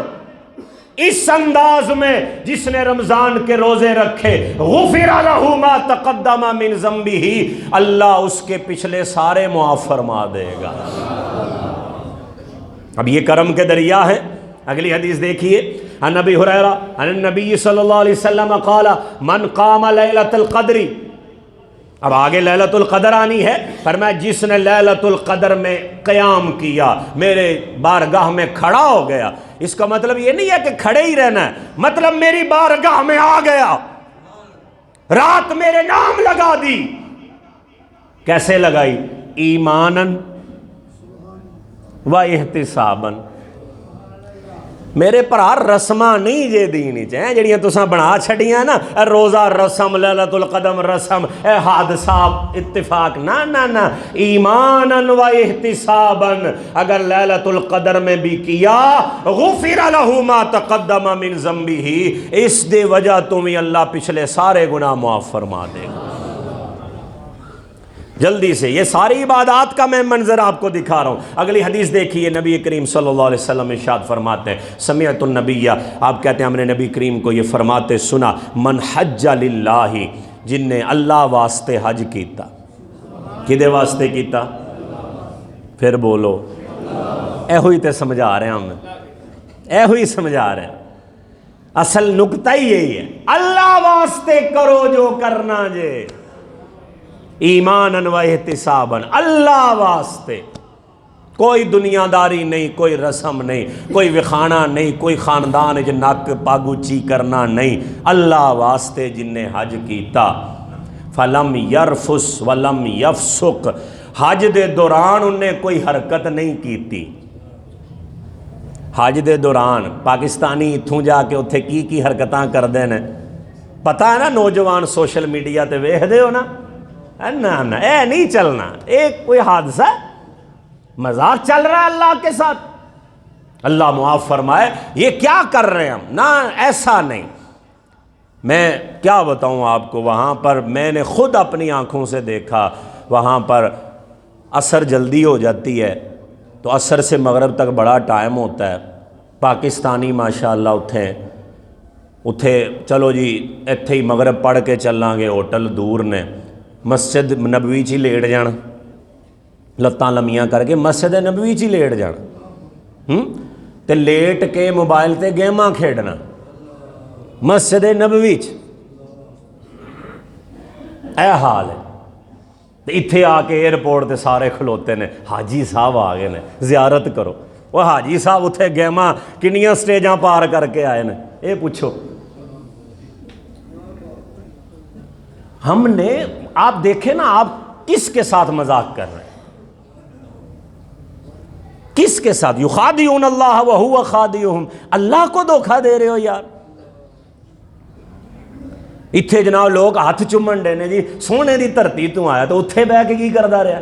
اس انداز میں جس نے رمضان کے روزے رکھے، غفر لہ ما تقدم من ذنبہ، اللہ اس کے پچھلے سارے معاف فرما دے گا۔ اب یہ کرم کے دریا ہے۔ اگلی حدیث دیکھیے، عن ابی ہریرہ عن النبی صلی اللہ علیہ وسلم قال من قام لیلۃ القدر، اب آگے لیلۃ القدر آنی ہے، فرمایا جس نے لیلۃ القدر میں قیام کیا، میرے بارگاہ میں کھڑا ہو گیا۔ اس کا مطلب یہ نہیں ہے کہ کھڑے ہی رہنا ہے، مطلب میری بارگاہ میں آ گیا، رات میرے نام لگا دی۔ کیسے لگائی؟ ایماناً و احتساباً۔ میرے پر رسماں نہیں جے دینی چاہیں جڑیاں تساں بنا چھڑیاں نا، روزہ رسم، لیلۃ القدر رسم، اے حادثہ اتفاق، نہ نہ نہ، ایماناً و احتساباً۔ اگر لیلۃ القدر میں بھی کیا، غفر لہ ما تقدم من ذنبہ، اس دے وجہ تمہیں اللہ پچھلے سارے گناہ معاف فرما دے گا۔ جلدی سے یہ ساری عبادات کا میں منظر آپ کو دکھا رہا ہوں۔ اگلی حدیث دیکھیے، نبی کریم صلی اللہ علیہ وسلم ارشاد فرماتے ہیں، سمعت النبی، آپ کہتے ہیں ہم نے نبی کریم کو یہ فرماتے سنا، من حج للہ، جن نے اللہ واسطے حج کیتا۔ کدے واسطے کیتا؟ پھر بولو، اے ہوئی تے سمجھا رہے ہیں ہم، اے ہوئی سمجھا رہے ہیں۔ اصل نکتہ ہی یہی ہے، اللہ واسطے کرو جو کرنا جے، ایماناً و احتساباً، اللہ واسطے، کوئی دنیا داری نہیں، کوئی رسم نہیں، کوئی وکھانا نہیں، کوئی خاندان جو نک پگ اچھی کرنا نہیں، اللہ واسطے جن نے حج کیتا۔ فلم یرفس ولم یفسق، حج دے دوران انہیں کوئی حرکت نہیں کیتی۔ حج دے دوران پاکستانی اتھوں جا کے اتھے کی حرکتاں کر دینے، پتہ ہے نا، نوجوان سوشل میڈیا تے ویکھ دے ہو نا، نہ اے نہیں چلنا، ایک کوئی حادثہ مذاق چل رہا ہے اللہ کے ساتھ، اللہ معاف فرمائے۔ یہ کیا کر رہے ہیں ہم؟ نہ ایسا نہیں، میں کیا بتاؤں آپ کو، وہاں پر میں نے خود اپنی آنکھوں سے دیکھا، وہاں پر عصر جلدی ہو جاتی ہے تو عصر سے مغرب تک بڑا ٹائم ہوتا ہے، پاکستانی ماشاءاللہ اتھے چلو جی ایتھے ہی مغرب پڑھ کے چلاں گے، ہوٹل دور نے، مسجد نبوی چی لیٹ جان، لتاں لمیاں کر کے مسجد نبوی چی لیٹ جان، تے لیٹ کے موبائل تے گیماں کھیڈنا مسجد نبوی چ، اے حال ہے۔ تے اتھے آ کے ایئرپورٹ تے سارے کھلوتے نے، حاجی صاحب آ گئے نے، زیارت کرو۔ وہ حاجی صاحب اتھے گیماں کنیاں سٹیجاں پار کر کے آئے نے، اے پوچھو۔ ہم نے، آپ دیکھیں نا، آپ کس کے ساتھ مذاق کر رہے ہیں؟ کس کے ساتھ؟ یخادعون اللہ وہو خادعہم، اللہ کو دھوکہ دے رہے ہو یار۔ اتھے جناب لوگ ہاتھ چومن ڈے نے جی، سونے دی دھرتی تو آیا تو اتھے بہ کے کی کردا رہا۔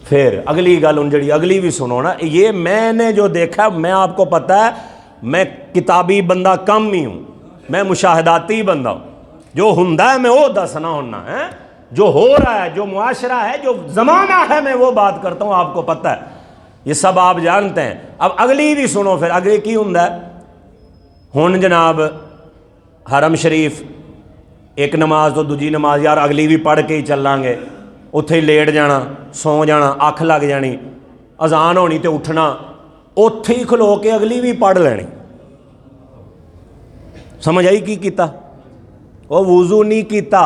پھر اگلی گل ان جڑی اگلی بھی سنو نا، یہ میں نے جو دیکھا، میں آپ کو پتہ ہے میں کتابی بندہ کم ہی ہوں، میں مشاہداتی بندہ ہوں، جو ہندہ ہے میں وہ دسنا ہونا ہے، جو ہو رہا ہے، جو معاشرہ ہے، جو زمانہ ہے، میں وہ بات کرتا ہوں، آپ کو پتہ ہے، یہ سب آپ جانتے ہیں۔ اب اگلی بھی سنو، پھر اگلی کی ہندہ ہے، ہن جناب حرم شریف ایک نماز تو دوجی نماز یار اگلی بھی پڑھ کے ہی چلیں گے، اتھے ہی لیٹ جانا، سو جانا، اکھ لگ جانی، اذان ہونی تے اٹھنا، اتھے ہی کھلو کے اگلی بھی پڑھ لینی۔ سمجھ آئی کی کیتا؟ وہ وضو نہیں کیتا،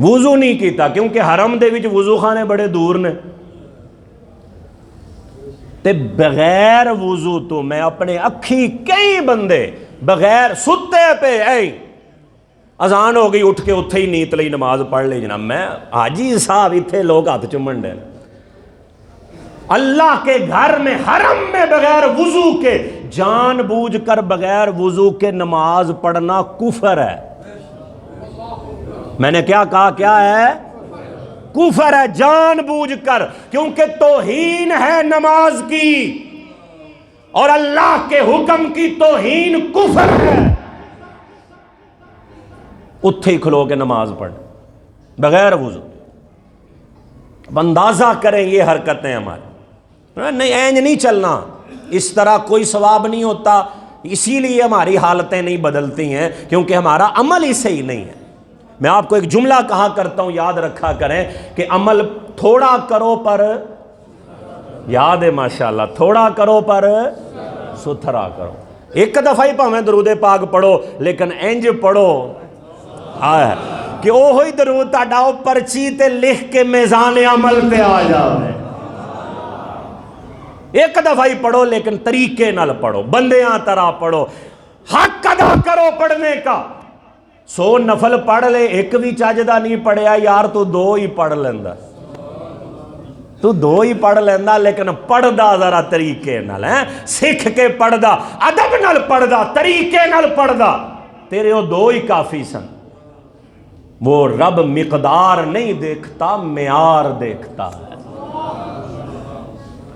وضو نہیں کیتا، کیونکہ حرم دے وچ وضو خانے بڑے دور نے، تے بغیر وضو تو میں اپنے اکھی کئی بندے بغیر ستے پہ اذان ہو گئی اٹھ کے اتھے ہی نیت لئی نماز پڑھ لی جناب۔ میں حاجی صاحب اتھے لوگ ہاتھ چومن ڈے، اللہ کے گھر میں حرم میں بغیر وضو کے، جان بوجھ کر بغیر وضو کے نماز پڑھنا کفر ہے۔ میں نے کیا کہا؟ کیا ہے؟ کفر ہے، جان بوجھ کر، کیونکہ توہین ہے نماز کی، اور اللہ کے حکم کی توہین کفر ہے۔ اتھے ہی کھلو کے نماز پڑھ بغیر وضو۔ اب اندازہ کریں یہ حرکتیں ہماری، نہیں اینج نہیں چلنا، اس طرح کوئی ثواب نہیں ہوتا، اسی لیے ہماری حالتیں نہیں بدلتی ہیں کیونکہ ہمارا عمل ہی صحیح نہیں ہے۔ میں آپ کو ایک جملہ کہا کرتا ہوں، یاد رکھا کریں کہ عمل تھوڑا کرو پر، یاد ہے ماشاءاللہ، تھوڑا کرو پر ستھرا کرو۔ ایک دفعہ ہی پاویں درود پاک پڑھو لیکن انج پڑھو کہ اوہی درود تہاڈا او پرچی تے لکھ کے میزان عمل تے آ جاوے۔ ایک دفعہ ہی پڑھو لیکن طریقے نال پڑھو، بندیاں طرح پڑھو، حق ادا کرو پڑھنے کا۔ 100 نفل پڑھ لے، ایک بھی چاجدہ نہیں پڑھیا یار، تو 2 ہی پڑھ لیندہ، تو 2 ہی پڑھ لیندہ، لیکن پڑھ دا ذرا طریقے نال، سکھ کے پڑھ دا، ادب نال پڑھ دا، طریقے نال پڑھ دا، تیرے وہ 2 ہی کافی سن۔ وہ رب مقدار نہیں دیکھتا، معیار دیکھتا ہے۔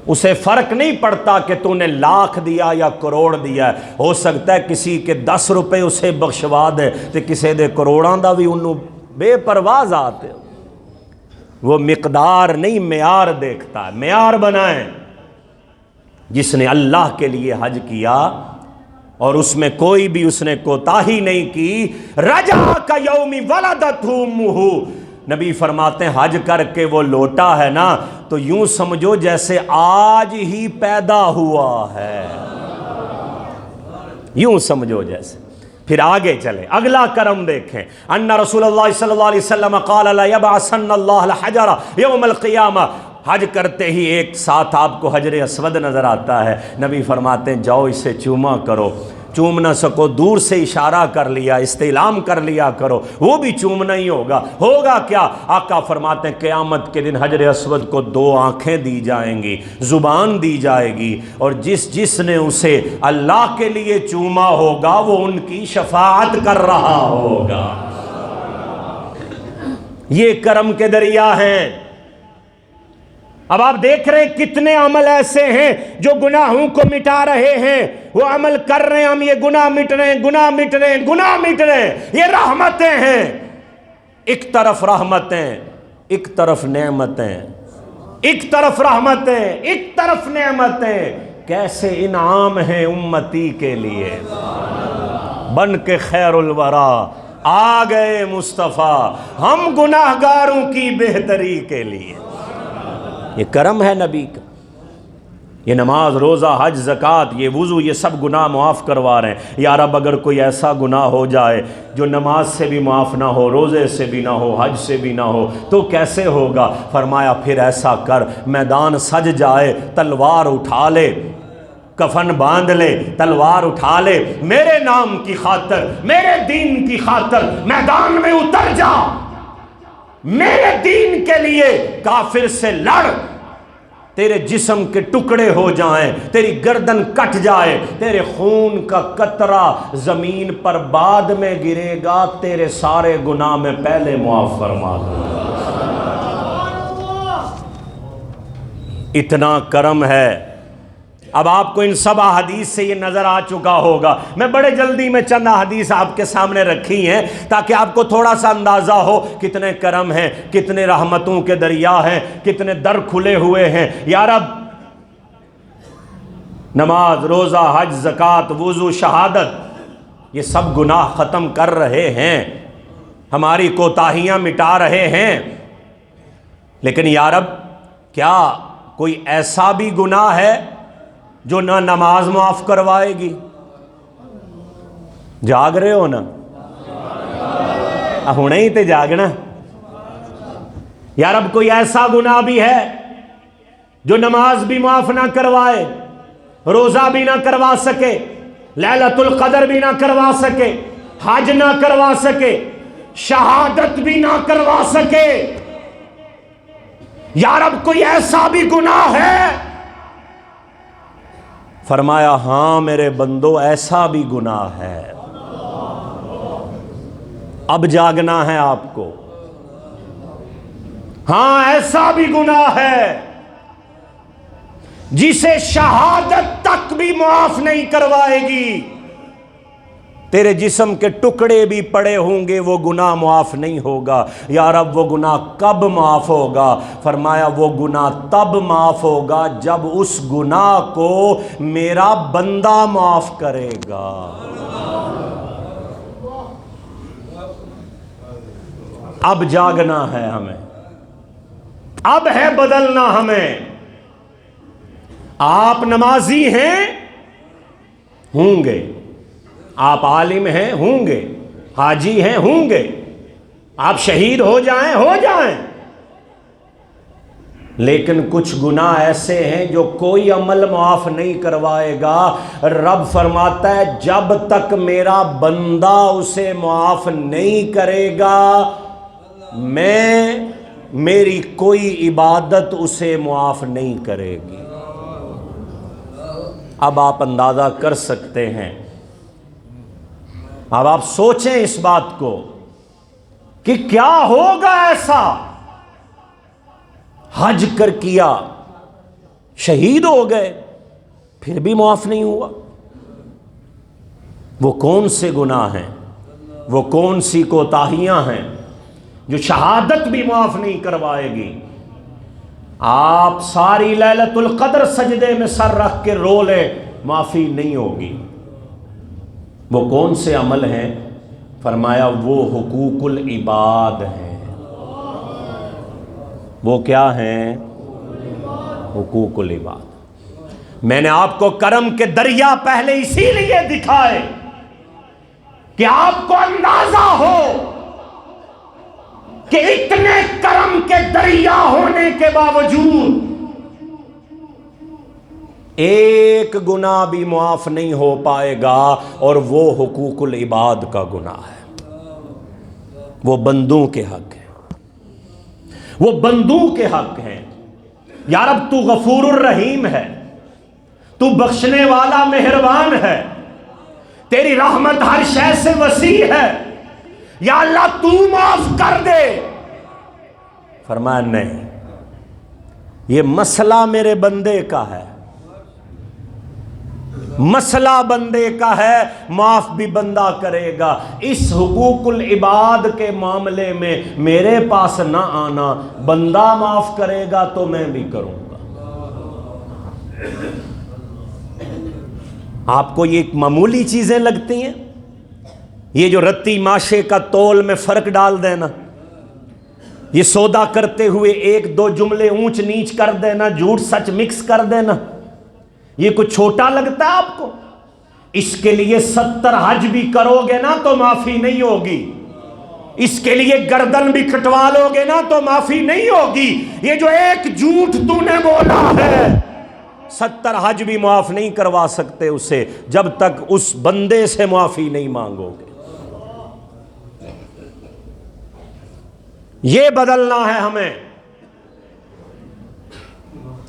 اسے فرق نہیں پڑتا کہ تو نے لاکھ دیا یا کروڑ دیا ہے، ہو سکتا ہے کسی کے 10 روپے اسے بخشوا دے تے کسی دے کروڑاں دا بھی انہوں بے پرواز آتے۔ وہ مقدار نہیں معیار دیکھتا ہے۔ معیار بنائیں، جس نے اللہ کے لیے حج کیا اور اس میں کوئی بھی اس نے کوتاہی نہیں کی، رجع کا یوم ولدتہ امہ، نبی فرماتے ہیں حج کر کے وہ لوٹا ہے نا تو یوں سمجھو جیسے آج ہی پیدا ہوا ہے، یوں سمجھو جیسے۔ پھر آگے چلے، اگلا کرم دیکھیں، ان رسول اللہ صلی اللہ علیہ وسلم قال لا یبعثن اللہ الحجر یوم القیامہ، حج کرتے ہی ایک ساتھ آپ کو حجر اسود نظر آتا ہے، نبی فرماتے ہیں جاؤ اسے چوما کرو، چوم نہ سکو دور سے اشارہ کر لیا، استعلام کر لیا کرو، وہ بھی چومنا ہی ہوگا۔ ہوگا کیا؟ آقا فرماتے ہیں قیامت کے دن حجر اسود کو 2 آنکھیں دی جائیں گی، زبان دی جائے گی، اور جس نے اسے اللہ کے لیے چوما ہوگا وہ ان کی شفاعت کر رہا ہوگا۔ یہ کرم کے دریا ہیں۔ اب آپ دیکھ رہے ہیں کتنے عمل ایسے ہیں جو گناہوں کو مٹا رہے ہیں، وہ عمل کر رہے ہیں ہم، یہ گناہ مٹ رہے ہیں، گناہ مٹ رہے ہیں، گناہ مٹ رہے ہیں، یہ رحمتیں ہیں۔ ایک طرف رحمتیں، ایک طرف نعمتیں، ایک طرف رحمتیں، ایک طرف نعمتیں، کیسے انعام ہیں امتی کے لیے۔ بن کے خیر الورا آ گئے مصطفیٰ، ہم گناہگاروں کی بہتری کے لیے۔ یہ کرم ہے نبی کا۔ یہ نماز، روزہ، حج، زکوٰۃ، یہ وضو، یہ سب گناہ معاف کروا رہے ہیں۔ یا رب اگر کوئی ایسا گناہ ہو جائے جو نماز سے بھی معاف نہ ہو، روزے سے بھی نہ ہو، حج سے بھی نہ ہو تو کیسے ہوگا؟ فرمایا پھر ایسا کر، میدان سج جائے تلوار اٹھا لے، کفن باندھ لے، تلوار اٹھا لے، میرے نام کی خاطر، میرے دین کی خاطر میدان میں اتر جا، میرے دین کے لیے کافر سے لڑ، تیرے جسم کے ٹکڑے ہو جائیں، تیری گردن کٹ جائے، تیرے خون کا قطرہ زمین پر بعد میں گرے گا، تیرے سارے گناہ میں پہلے معاف فرما دوں گا۔ اتنا کرم ہے۔ اب آپ کو ان سب احادیث سے یہ نظر آ چکا ہوگا، میں بڑے جلدی میں چند احادیث آپ کے سامنے رکھی ہیں تاکہ آپ کو تھوڑا سا اندازہ ہو کتنے کرم ہیں، کتنے رحمتوں کے دریا ہیں، کتنے در کھلے ہوئے ہیں۔ یا رب نماز، روزہ، حج، زکوٰۃ، وضو، شہادت، یہ سب گناہ ختم کر رہے ہیں، ہماری کوتاہیاں مٹا رہے ہیں، لیکن یا رب کیا کوئی ایسا بھی گناہ ہے جو نہ نماز معاف کروائے گی؟ جاگ رہے ہو نا؟ ہونے ہی تے جاگنا۔ یا رب کوئی ایسا گناہ بھی ہے جو نماز بھی معاف نہ کروائے، روزہ بھی نہ کروا سکے، لیلۃ القدر بھی نہ کروا سکے، حج نہ کروا سکے، شہادت بھی نہ کروا سکے؟ یا رب کوئی ایسا بھی گناہ ہے؟ فرمایا ہاں میرے بندو ایسا بھی گناہ ہے۔ اب جاگنا ہے آپ کو۔ ہاں ایسا بھی گناہ ہے جسے شہادت تک بھی معاف نہیں کروائے گی، تیرے جسم کے ٹکڑے بھی پڑے ہوں گے وہ گناہ معاف نہیں ہوگا۔ یا رب وہ گناہ کب معاف ہوگا؟ فرمایا وہ گناہ تب معاف ہوگا جب اس گناہ کو میرا بندہ معاف کرے گا۔ اب جاگنا ہے ہمیں، اب ہے بدلنا ہمیں۔ آپ نمازی ہیں، ہوں گے، آپ عالم ہیں، ہوں گے، حاجی ہیں، ہوں گے، آپ شہید ہو جائیں، ہو جائیں، لیکن کچھ گناہ ایسے ہیں جو کوئی عمل معاف نہیں کروائے گا۔ رب فرماتا ہے جب تک میرا بندہ اسے معاف نہیں کرے گا میری کوئی عبادت اسے معاف نہیں کرے گی۔ اب آپ اندازہ کر سکتے ہیں، اب آپ سوچیں اس بات کو کہ کیا ہوگا ایسا؟ حج کر کیا، شہید ہو گئے، پھر بھی معاف نہیں ہوا۔ وہ کون سے گناہ ہیں، وہ کون سی کوتاہیاں ہیں جو شہادت بھی معاف نہیں کروائے گی؟ آپ ساری لیلۃ القدر سجدے میں سر رکھ کے رو لیں، معافی نہیں ہوگی۔ وہ کون سے عمل ہیں؟ فرمایا وہ حقوق العباد ہیں۔ وہ کیا ہیں؟ حقوق العباد۔ میں نے آپ کو کرم کے دریا پہلے اسی لیے دکھائے کہ آپ کو اندازہ ہو کہ اتنے کرم کے دریا ہونے کے باوجود ایک گناہ بھی معاف نہیں ہو پائے گا، اور وہ حقوق العباد کا گناہ ہے۔ وہ بندوں کے حق ہے، وہ بندوں کے حق ہیں۔ یا رب تو غفور الرحیم ہے، تو بخشنے والا مہربان ہے، تیری رحمت ہر شے سے وسیع ہے، یا اللہ تو معاف کر دے۔ فرمایا نہیں، یہ مسئلہ میرے بندے کا ہے، مسئلہ بندے کا ہے، معاف بھی بندہ کرے گا۔ اس حقوق العباد کے معاملے میں میرے پاس نہ آنا، بندہ معاف کرے گا تو میں بھی کروں گا۔ آپ کو یہ معمولی چیزیں لگتی ہیں؟ یہ جو رتی ماشے کا تول میں فرق ڈال دینا، یہ سودا کرتے ہوئے ایک دو جملے اونچ نیچ کر دینا، جھوٹ سچ مکس کر دینا، یہ کچھ چھوٹا لگتا ہے آپ کو؟ اس کے لیے 70 حج بھی کرو گے نا تو معافی نہیں ہوگی، اس کے لیے گردن بھی کٹوا لو گے نا تو معافی نہیں ہوگی۔ یہ جو ایک جھوٹ تو نے بولا ہے، 70 حج بھی معاف نہیں کروا سکتے اسے جب تک اس بندے سے معافی نہیں مانگو گے۔ یہ بدلنا ہے ہمیں۔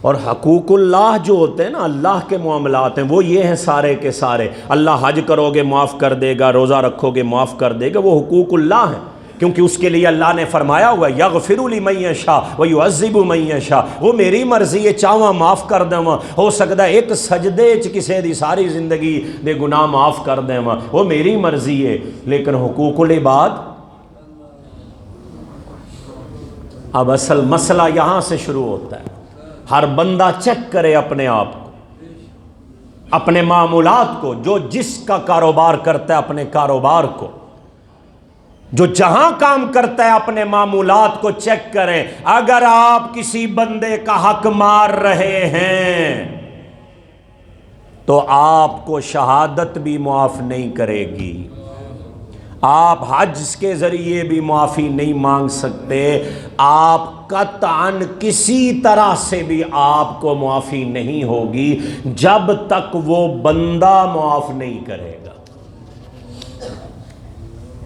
اور حقوق اللہ جو ہوتے ہیں نا، اللہ کے معاملات ہیں، وہ یہ ہیں سارے کے سارے۔ اللہ حج کرو گے معاف کر دے گا، روزہ رکھو گے معاف کر دے گا، وہ حقوق اللہ ہیں، کیونکہ اس کے لیے اللہ نے فرمایا ہوا یغفر لمن یشاء ویعذب من یشاء۔ وہ میری مرضی ہے، چاہواں معاف کر دواں، ہو سکتا ہے ایک سجدے چ کسے دی ساری زندگی دے گناہ معاف کر دواں، وہ میری مرضی ہے۔ لیکن حقوق العباد، اب اصل مسئلہ یہاں سے شروع ہوتا ہے۔ ہر بندہ چیک کرے اپنے آپ کو، اپنے معمولات کو، جو جس کا کاروبار کرتا ہے اپنے کاروبار کو، جو جہاں کام کرتا ہے اپنے معمولات کو چیک کریں۔ اگر آپ کسی بندے کا حق مار رہے ہیں تو آپ کو شہادت بھی معاف نہیں کرے گی، آپ حج کے ذریعے بھی معافی نہیں مانگ سکتے، آپ قطعاً کسی طرح سے بھی آپ کو معافی نہیں ہوگی جب تک وہ بندہ معاف نہیں کرے گا۔